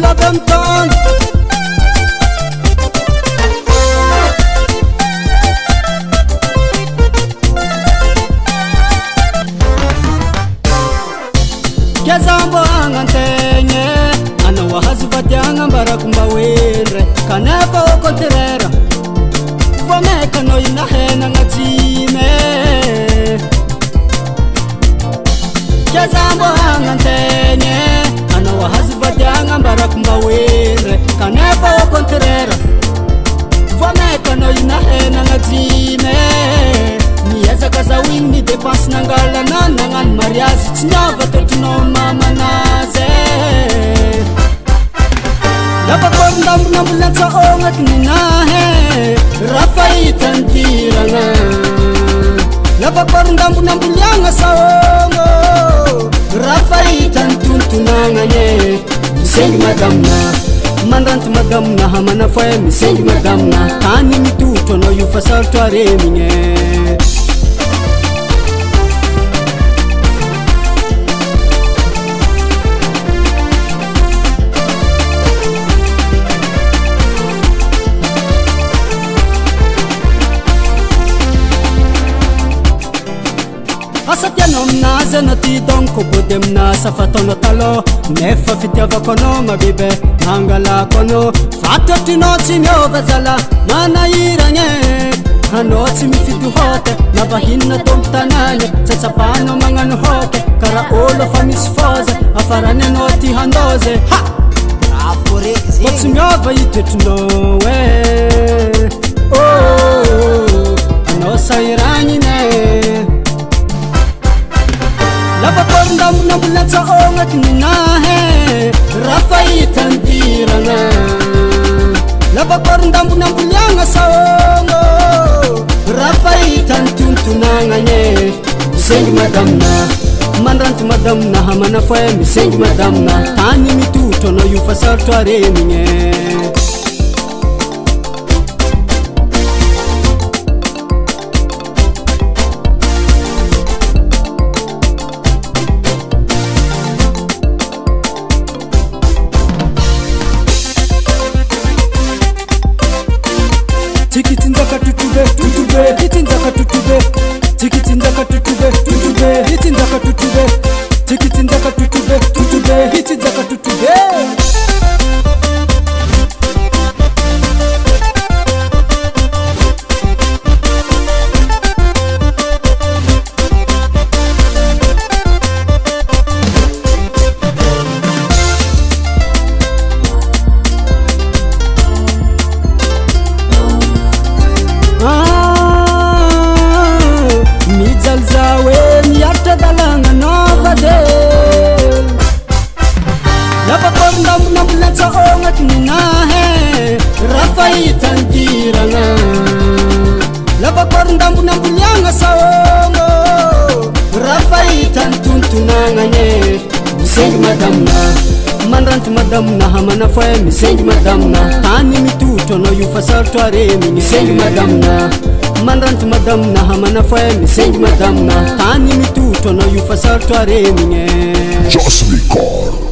laventon Kezambo angantenye ana wahazi vatianga mbarakumba wendre kanefa okoterera Vomeka no inahena ngatime Kezambo angantenye ana wahazi vatianga mbarakumba wendre kanefa okoterera Vomeka no inahena ngatime Nieza kaza wingi depansi nangala nanangan mariazi Tinyava totuno mama naze Lavakorondambo nambulensa onga kininahe Rafai tantirana Lavakorondambo nambulyanga saongo Rafai tantuntunanga nye Misengi magamna Mandantu magamna hamana foye misengi magamna Tani mituto no yufasal tuare minye Asatianom na zenati donko bodem na safatono talo Nefa fitiava kono mabibe Angala kono Fatoti noti nyovazala Mana iranye Hanoti mifitu hote Navahina tomtananya Tsetsapano mangano hote Kara olo famisfoze Afarane noti handoze Ha! What's nyova itetunowe Oh Anosa iranyine Lavakorondambo nambulensa onga kininahe Rafai tantirana Lavakorondambo nambulyanga saongo Rafai tantuntunanga nye Misengi madamna Mandrantu madamna hamana foye misengi madamna Tani mituto no yufasal tuare minye Tikitinzaka tutube, tutube, titinzaka tutube, tikitinzaka tutube, tutube, titinzaka tutube, tikitinzaka tutube, tutube, titinzaka tutube. Lavakorondambo nambulensa onga kininahe Rafai tantirana Lavakorondambo nambulyanga saongo Rafai tantuntunanga nye Misengi madamna Mandrantu madamna hamana foye misengi madamna Tani mituto no yufasal tuare minye Misengi madamna Mandrantu madamna hamana foye misengi madamna Tani mituto no yufasal tuare minye Just record.